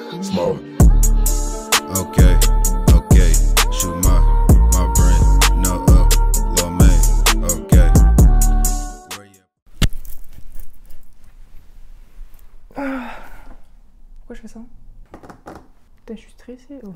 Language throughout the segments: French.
Smoke. Okay, okay. Shoot my brain. No up, low man. Okay. Pourquoi je fais ça? Putain, je suis stressée. Oh.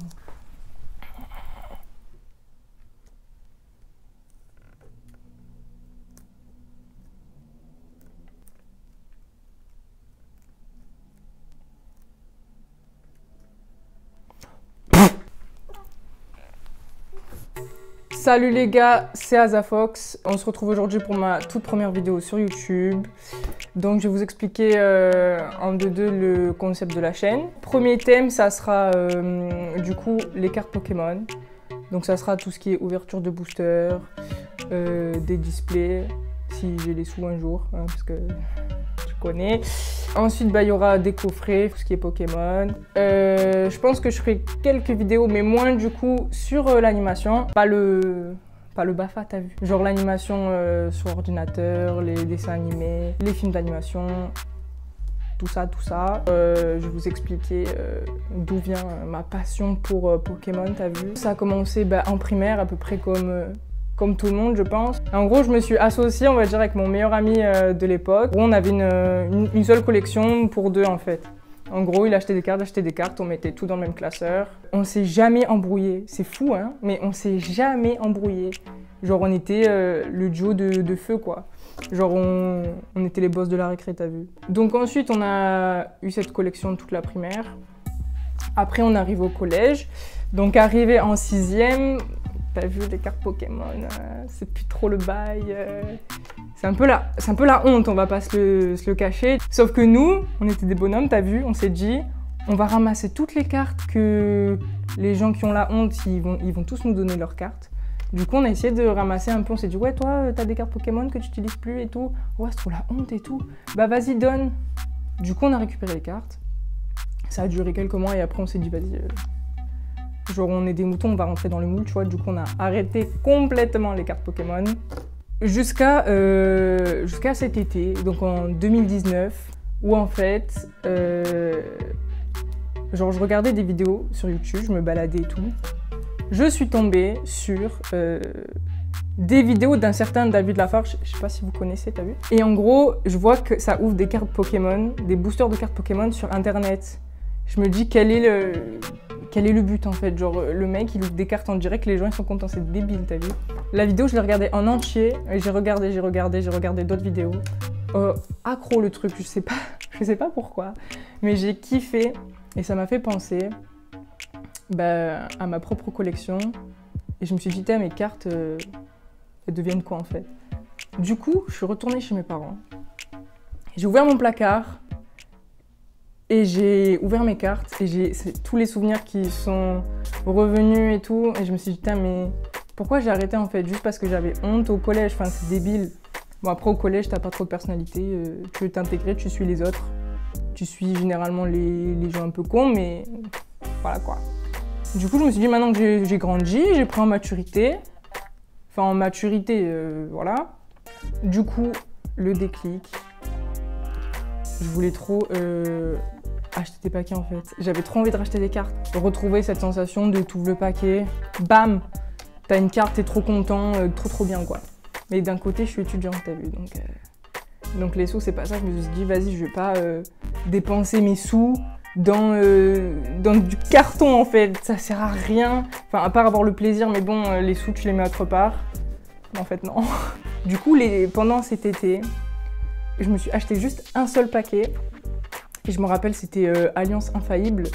Salut les gars, c'est Azafox. On se retrouve aujourd'hui pour ma toute première vidéo sur YouTube. Donc je vais vous expliquer en deux le concept de la chaîne. Premier thème, ça sera du coup les cartes Pokémon. Donc ça sera tout ce qui est ouverture de booster, des displays, si j'ai les sous un jour, hein, parce que je connais. Ensuite, bah, il y aura des coffrets, tout ce qui est Pokémon. Je pense que je ferai quelques vidéos, mais moins du coup sur l'animation. Pas le BAFA, t'as vu? Genre l'animation sur ordinateur, les dessins animés, les films d'animation, tout ça. Je vais vous expliquer d'où vient ma passion pour Pokémon, t'as vu? Ça a commencé en primaire, à peu près comme tout le monde, je pense. En gros, je me suis associée, on va dire, avec mon meilleur ami de l'époque. On avait une seule collection pour deux, en fait. En gros, il achetait des cartes, j'achetais des cartes, on mettait tout dans le même classeur. On s'est jamais embrouillé. C'est fou, hein? Mais on s'est jamais embrouillé. Genre, on était le duo de feu, quoi. Genre, on était les boss de la récré, t'as vu? Donc ensuite, on a eu cette collection toute la primaire. Après, on arrive au collège. Donc, arrivé en 6e... T'as vu les cartes Pokémon, c'est plus trop le bail. C'est un peu la honte, on va pas se le cacher. Sauf que nous, on était des bonhommes, t'as vu, on s'est dit, on va ramasser toutes les cartes que les gens qui ont la honte, ils vont tous nous donner leurs cartes. Du coup, on a essayé de ramasser un peu, on s'est dit, ouais, toi, t'as des cartes Pokémon que tu utilises plus et tout. Ouais, c'est trop la honte et tout. Bah, vas-y, donne. Du coup, on a récupéré les cartes. Ça a duré quelques mois et après, on s'est dit, vas-y. Genre on est des moutons, on va rentrer dans le moule, tu vois. Du coup on a arrêté complètement les cartes Pokémon jusqu'à cet été, donc en 2019, où en fait, genre je regardais des vidéos sur YouTube, je me baladais et tout. Je suis tombée sur des vidéos d'un certain David Lafarge, je sais pas si vous connaissez, t'as vu? Et en gros, je vois que ça ouvre des cartes Pokémon, des boosters de cartes Pokémon sur internet. Je me dis quel est le but en fait? Genre le mec il ouvre des cartes en direct, les gens ils sont contents, c'est débile, t'as vu? La vidéo je l'ai regardée en entier, et j'ai regardé d'autres vidéos. Accro le truc, je sais pas pourquoi, mais j'ai kiffé et ça m'a fait penser à ma propre collection. Et je me suis dit, mes cartes, elles deviennent quoi en fait? Du coup, je suis retournée chez mes parents, j'ai ouvert mon placard, et j'ai ouvert mes cartes et c'est tous les souvenirs qui sont revenus et tout. Et je me suis dit, mais pourquoi j'ai arrêté en fait? Juste parce que j'avais honte au collège, enfin c'est débile. Bon après au collège, t'as pas trop de personnalité, tu veux t'intégrer, tu suis les autres. Tu suis généralement les gens un peu cons, mais voilà quoi. Du coup je me suis dit, maintenant que j'ai grandi, j'ai pris en maturité. Enfin en maturité, voilà. Du coup, le déclic. Je voulais trop acheter des paquets en fait. J'avais trop envie de racheter des cartes. Retrouver cette sensation de t'ouvres le paquet, bam, t'as une carte, t'es trop content, trop bien quoi. Mais d'un côté, je suis étudiante, t'as vu, donc les sous, c'est pas ça. Je me suis dit, vas-y, je vais pas dépenser mes sous dans du carton en fait. Ça sert à rien. Enfin, à part avoir le plaisir, mais bon, les sous, tu les mets autre part. Mais en fait, non. Du coup, pendant cet été, je me suis acheté juste un seul paquet. Et je me rappelle, c'était Alliance Infaillible.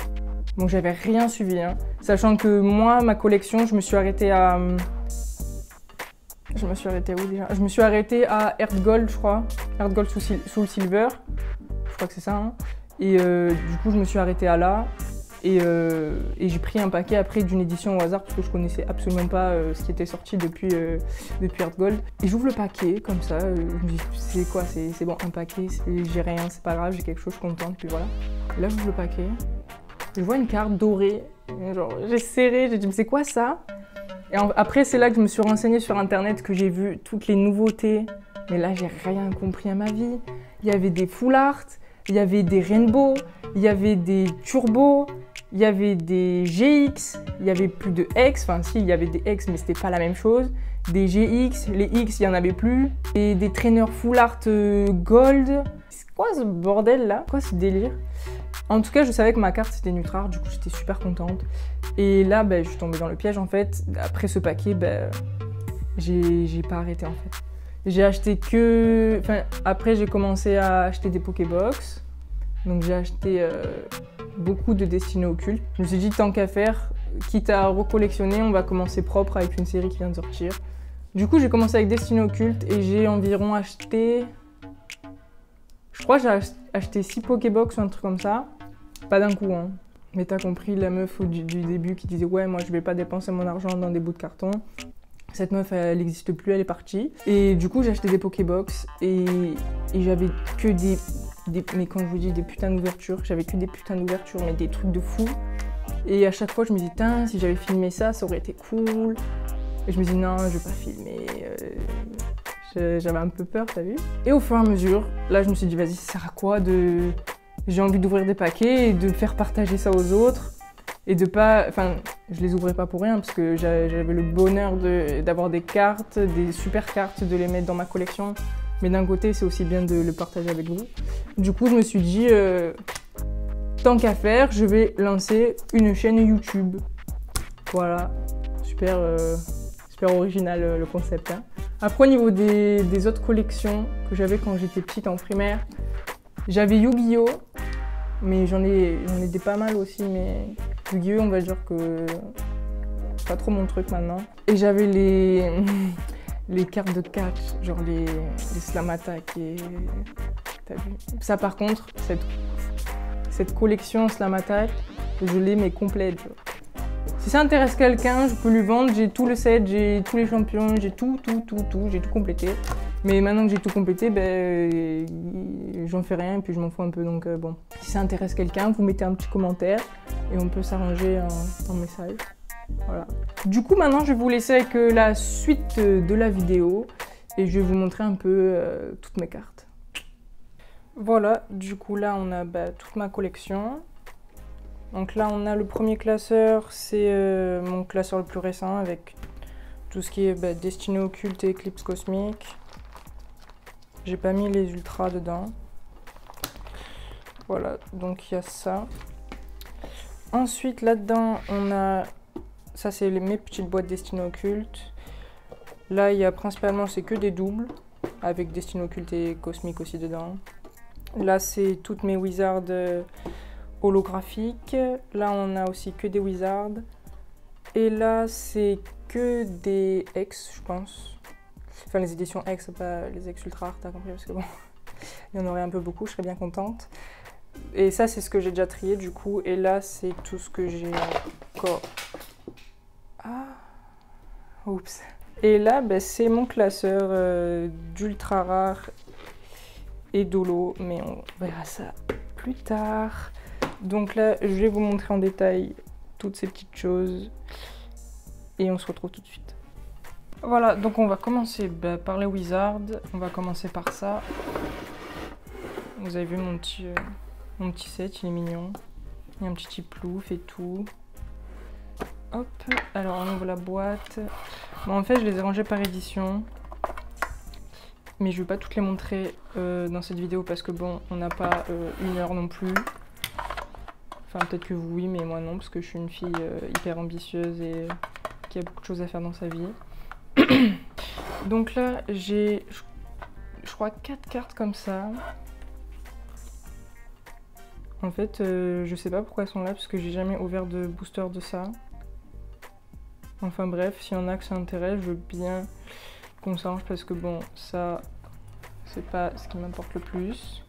Donc j'avais rien suivi. Hein. Sachant que moi, ma collection, je me suis arrêtée à... Je me suis arrêtée où déjà? Je me suis arrêtée à Earth Gold, je crois. Earth Gold Soul Silver. Je crois que c'est ça. Hein. Et du coup, je me suis arrêtée à là. Et j'ai pris un paquet après d'une édition au hasard parce que je connaissais absolument pas ce qui était sorti depuis Earth Gold. Et j'ouvre le paquet comme ça, je me dis c'est quoi, c'est bon, un paquet, j'ai rien, c'est pas grave, j'ai quelque chose, je suis contente, puis voilà. Et là j'ouvre le paquet, je vois une carte dorée, genre j'ai serré, j'ai dit mais c'est quoi ça? Et après c'est là que je me suis renseignée sur internet, que j'ai vu toutes les nouveautés, mais là j'ai rien compris à ma vie. Il y avait des full art, il y avait des Rainbow, il y avait des Turbo, il y avait des GX, il y avait plus de X, enfin si, il y avait des X, mais c'était pas la même chose. Des GX, les X, il y en avait plus. Et des traîneurs full art gold. C'est quoi ce bordel là? Quoi ce délire? En tout cas, je savais que ma carte c'était Nutrart, du coup j'étais super contente. Et là, je suis tombée dans le piège en fait. Après ce paquet, j'ai pas arrêté en fait. J'ai acheté que... Enfin, après j'ai commencé à acheter des Pokébox. Donc j'ai acheté beaucoup de Destinées Occultes. Je me suis dit tant qu'à faire, quitte à recollectionner, on va commencer propre avec une série qui vient de sortir. Du coup j'ai commencé avec Destinées Occultes et j'ai environ acheté... Je crois que j'ai acheté 6 Pokébox ou un truc comme ça. Pas d'un coup, hein. Mais t'as compris, la meuf du début qui disait « Ouais, moi je vais pas dépenser mon argent dans des bouts de carton ». Cette meuf, elle n'existe plus, elle est partie. Et du coup, j'ai acheté des Pokébox et j'avais que des... Mais quand je vous dis des putains d'ouvertures, j'avais que des putains d'ouvertures, mais des trucs de fou. Et à chaque fois, je me dis, tiens, si j'avais filmé ça, ça aurait été cool. Et je me dis, non, je vais pas filmer. J'avais un peu peur, t'as vu? Et au fur et à mesure, là, je me suis dit, vas-y, ça sert à quoi de... J'ai envie d'ouvrir des paquets et de faire partager ça aux autres. Et de pas... Enfin, je les ouvrais pas pour rien, parce que j'avais le bonheur d'avoir des cartes, des super cartes, de les mettre dans ma collection. Mais d'un côté, c'est aussi bien de le partager avec vous. Du coup, je me suis dit, tant qu'à faire, je vais lancer une chaîne YouTube. Voilà, super original le concept. Hein. Après, au niveau des autres collections que j'avais quand j'étais petite en primaire, j'avais Yu-Gi-Oh! Mais j'en ai des pas mal aussi, mais Yu-Gi-Oh! On va dire que c'est pas trop mon truc maintenant. Et j'avais les cartes de catch, genre les slam attack et... T'as vu? Ça par contre, cette collection slam attack, je l'ai mais complète. Genre. Si ça intéresse quelqu'un, je peux lui vendre, j'ai tout le set, j'ai tous les champions, j'ai tout, j'ai tout complété. Mais maintenant que j'ai tout complété, j'en fais rien et puis je m'en fous un peu, donc bon. Si ça intéresse quelqu'un, vous mettez un petit commentaire et on peut s'arranger en message. Voilà. Du coup, maintenant, je vais vous laisser avec la suite de la vidéo et je vais vous montrer un peu toutes mes cartes. Voilà, du coup, là, on a toute ma collection. Donc là, on a le premier classeur, c'est mon classeur le plus récent avec tout ce qui est Destinées Occultes et Eclipse Cosmique. J'ai pas mis les ultras dedans. Voilà, donc il y a ça. Ensuite, là-dedans, on a... Ça, c'est mes petites boîtes Destinées Occultes. Là, il y a principalement, c'est que des doubles, avec Destinées Occultes et Cosmique aussi dedans. Là, c'est toutes mes Wizards holographiques. Là, on a aussi que des Wizards. Et là, c'est que des X, je pense. Enfin, les éditions X, pas les X Ultra, t'as compris, parce que bon, il y en aurait un peu beaucoup, je serais bien contente. Et ça, c'est ce que j'ai déjà trié, du coup. Et là, c'est tout ce que j'ai encore... Ah, oups. Et là, c'est mon classeur d'ultra rare et d'holo, mais on verra ça plus tard. Donc là, je vais vous montrer en détail toutes ces petites choses et on se retrouve tout de suite. Voilà, donc on va commencer par les Wizards. On va commencer par ça. Vous avez vu mon petit set, il est mignon. Il y a un petit plouf et tout. Hop, alors on ouvre la boîte. Bon, en fait, je les ai rangées par édition. Mais je ne vais pas toutes les montrer dans cette vidéo parce que bon, on n'a pas 1 heure non plus. Enfin, peut-être que vous, oui, mais moi non, parce que je suis une fille hyper ambitieuse et qui a beaucoup de choses à faire dans sa vie. Donc là, j'ai, je crois, 4 cartes comme ça. En fait, je sais pas pourquoi elles sont là, parce que j'ai jamais ouvert de booster de ça. Enfin bref, s'il y en a que ça intéresse, je veux bien qu'on s'arrange parce que bon, ça, c'est pas ce qui m'importe le plus.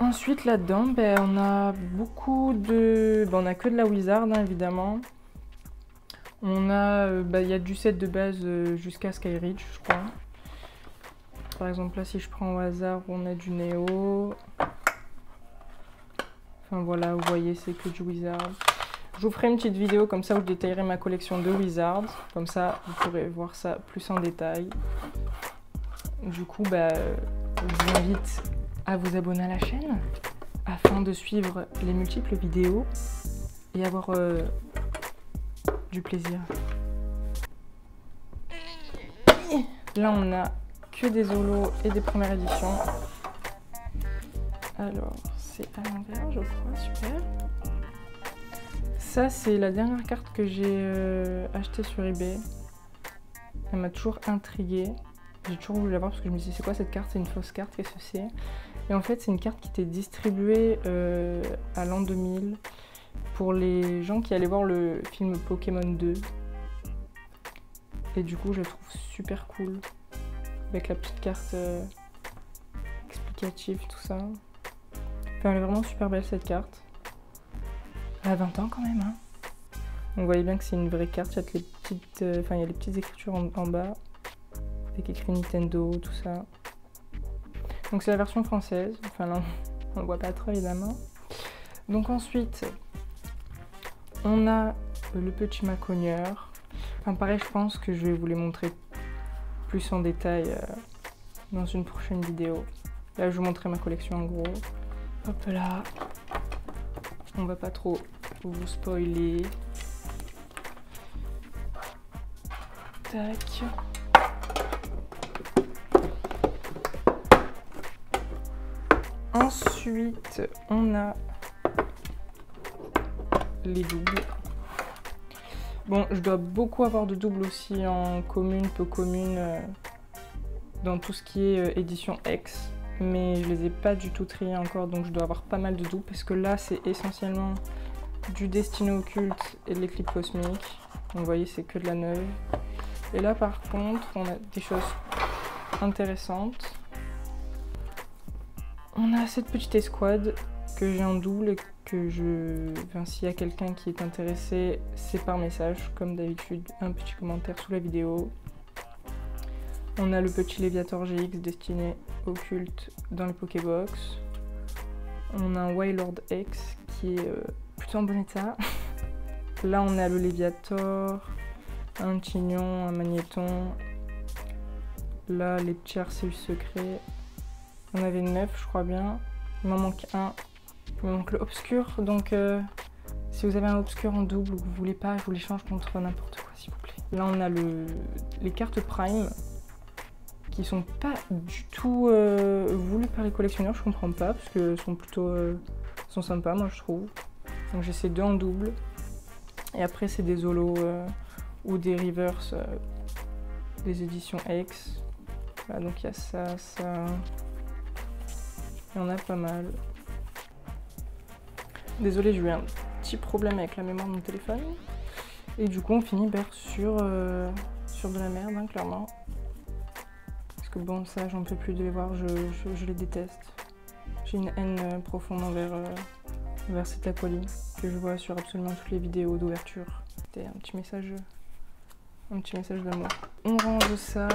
Ensuite, là-dedans, on a beaucoup de... on a que de la Wizard, hein, évidemment. On a... il y a du set de base jusqu'à Skyreach, je crois. Par exemple, là, si je prends au hasard, on a du Néo. Enfin voilà, vous voyez, c'est que du Wizard. Je vous ferai une petite vidéo comme ça où je détaillerai ma collection de Wizards. Comme ça, vous pourrez voir ça plus en détail. Du coup, je vous invite à vous abonner à la chaîne afin de suivre les multiples vidéos et avoir du plaisir. Là, on a que des holos et des premières éditions. Alors, c'est à l'envers, je crois, super. Ça, c'est la dernière carte que j'ai achetée sur eBay. Elle m'a toujours intriguée. J'ai toujours voulu la voir parce que je me disais, c'est quoi cette carte? C'est une fausse carte, qu'est-ce que c'est? Et en fait, c'est une carte qui était distribuée à l'an 2000 pour les gens qui allaient voir le film Pokémon 2. Et du coup, je la trouve super cool. Avec la petite carte explicative, tout ça. Enfin, elle est vraiment super belle cette carte. Elle a 20 ans quand même, hein. On voyait bien que c'est une vraie carte. Il y a les petites, il y a les petites écritures en bas. Avec écrit Nintendo, tout ça. Donc c'est la version française. Enfin là, on ne voit pas trop évidemment. Donc ensuite, on a le petit macogneur. Enfin pareil, je pense que je vais vous les montrer plus en détail dans une prochaine vidéo. Là, je vous montrerai ma collection en gros. Hop là. On va pas trop vous spoiler. Tac. Ensuite, on a les doubles. Bon, je dois beaucoup avoir de doubles aussi en commune, peu commune, dans tout ce qui est édition X. Mais je les ai pas du tout triés encore, donc je dois avoir pas mal de doubles. Parce que là, c'est essentiellement du Destiné Occulte et de l'éclipse cosmique. Donc vous voyez, c'est que de la neuve. Et là, par contre, on a des choses intéressantes. On a cette petite escouade que j'ai en double et que Enfin, s'il y a quelqu'un qui est intéressé, c'est par message, comme d'habitude, un petit commentaire sous la vidéo. On a le petit Léviator GX Destiné Occulte dans les Pokébox. On a un Wailord X qui est plutôt en bon état. Là, on a le Léviator, un Tignon, un Magnéton. Là, les petits Arceus secrets. On avait 9, je crois bien. Il m'en manque un. Il me manque le Obscur. Donc, si vous avez un Obscur en double ou que vous voulez pas, je vous l'échange contre n'importe quoi, s'il vous plaît. Là, on a les cartes Prime qui sont pas du tout voulues par les collectionneurs. Je comprends pas parce que sont plutôt sont sympas, moi, je trouve. Donc, j'ai ces deux en double. Et après, c'est des holos ou des reverse des éditions X. Voilà, donc il y a ça, ça. Il y en a pas mal. Désolée, j'ai eu un petit problème avec la mémoire de mon téléphone. Et du coup, on finit sur de la merde, hein, clairement. Parce que bon, ça, j'en peux plus de les voir, je les déteste. J'ai une haine profonde envers cette Aqualine que je vois sur absolument toutes les vidéos d'ouverture. C'était un petit message d'amour. On range ça.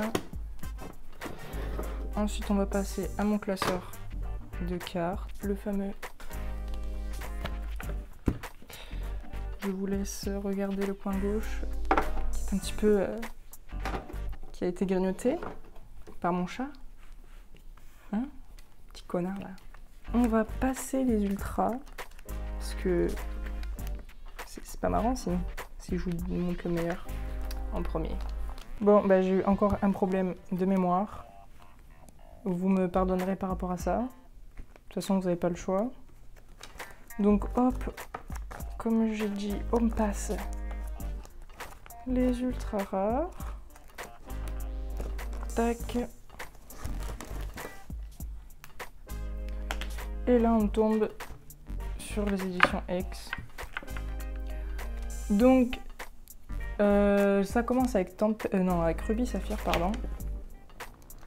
Ensuite, on va passer à mon classeur de cartes, le fameux. Je vous laisse regarder le coin gauche, qui est un petit peu, qui a été grignoté par mon chat. Hein? Petit connard là. On va passer les ultras, parce que c'est pas marrant si je vous montre le meilleur en premier. Bon, bah, j'ai eu encore un problème de mémoire. Vous me pardonnerez par rapport à ça. De toute façon, vous n'avez pas le choix. Donc, hop, comme j'ai dit, on passe les ultra rares. Tac. Et là, on tombe sur les éditions X. Donc, ça commence avec avec Ruby Saphir, pardon.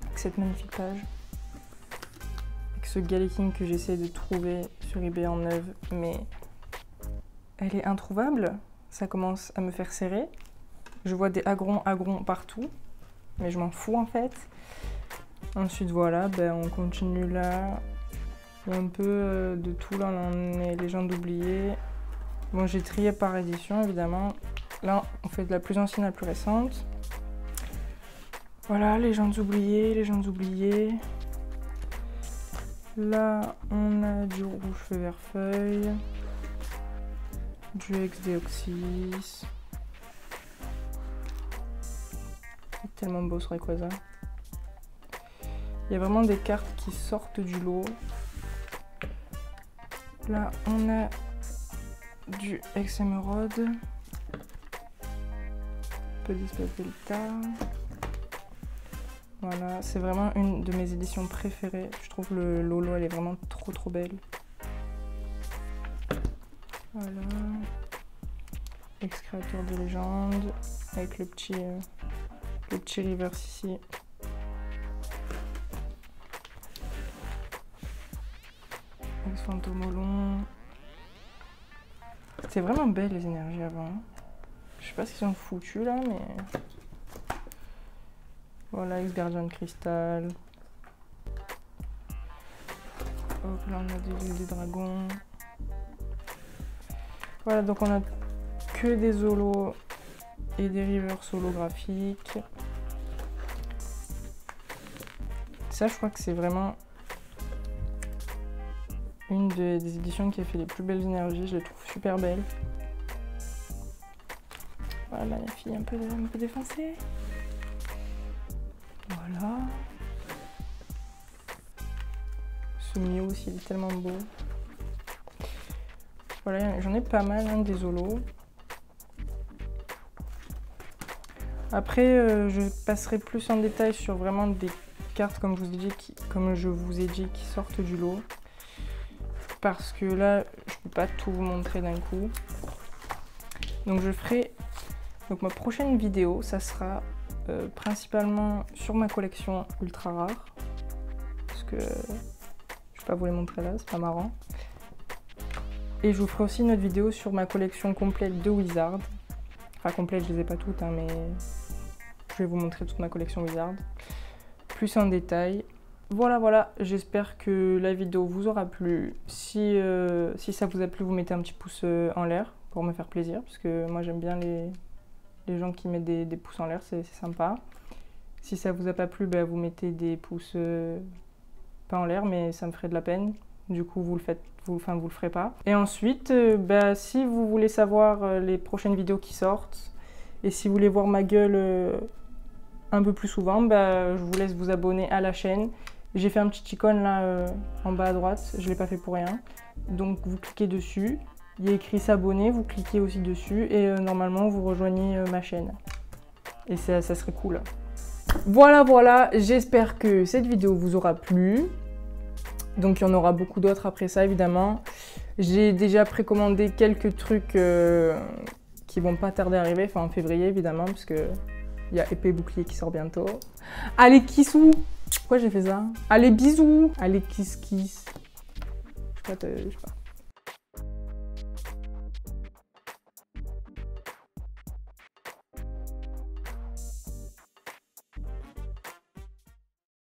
Avec cette magnifique page. Avec ce Galaking que j'essaie de trouver sur eBay en neuve, mais elle est introuvable. Ça commence à me faire serrer. Je vois des agrons partout, mais je m'en fous en fait. Ensuite, voilà, ben, on continue là. Il y a un peu de tout là, on est légende oubliée. Bon, j'ai trié par édition évidemment. Là, on fait de la plus ancienne à la plus récente. Voilà, légendes oubliées, légendes oubliées. Là, on a du rouge feu vert feuille, du ex-déoxys. C'est tellement beau ce Rayquaza. Il y a vraiment des cartes qui sortent du lot. Là, on a du ex-émeraude, un peu d'espèce delta. Voilà, c'est vraiment une de mes éditions préférées. Je trouve le Lolo, elle est vraiment trop belle. Voilà. Ex-créateur de légende, avec le petit reverse ici. Ex-fantomolon. C'était vraiment belle les énergies avant. Je sais pas ce qu'ils ont foutu là, mais... Voilà, ex-gardien de cristal. Hop, là on a des dragons. Voilà, donc on a que des holos et des reverse holographiques. Ça, je crois que c'est vraiment une des éditions qui a fait les plus belles énergies. Je les trouve super belles. Voilà, la fille un peu défoncée. Voilà. Ce Mew aussi, il est tellement beau. Voilà, j'en ai pas mal, hein, des holos. Après, je passerai plus en détail sur vraiment des cartes, comme je vous ai dit, qui sortent du lot. Parce que là, je peux pas tout vous montrer d'un coup. Donc je ferai... Donc ma prochaine vidéo, ça sera principalement sur ma collection ultra rare. Parce que je vais pas vous les montrer là, c'est pas marrant. Et je vous ferai aussi une autre vidéo sur ma collection complète de Wizard. Enfin complète, je les ai pas toutes, hein, mais je vais vous montrer toute ma collection Wizard. Plus en détail. Voilà, j'espère que la vidéo vous aura plu. Si ça vous a plu, vous mettez un petit pouce en l'air pour me faire plaisir. Parce que moi j'aime bien les gens qui mettent des pouces en l'air, c'est sympa. Si ça vous a pas plu, bah, vous mettez des pouces pas en l'air, mais ça me ferait de la peine. Du coup, vous le ferez pas. Et ensuite, bah, si vous voulez savoir les prochaines vidéos qui sortent, et si vous voulez voir ma gueule un peu plus souvent, bah, je vous laisse vous abonner à la chaîne. J'ai fait un petit icône là en bas à droite, je l'ai pas fait pour rien. Donc vous cliquez dessus, il y a écrit s'abonner, vous cliquez aussi dessus et normalement vous rejoignez ma chaîne. Et ça serait cool. Voilà, j'espère que cette vidéo vous aura plu. Donc il y en aura beaucoup d'autres après ça évidemment. J'ai déjà précommandé quelques trucs qui vont pas tarder à arriver, enfin en février évidemment, parce que il y a épée bouclier qui sort bientôt. Allez kissou! Pourquoi j'ai fait ça? Allez bisous! Allez kiss kiss. Je sais pas.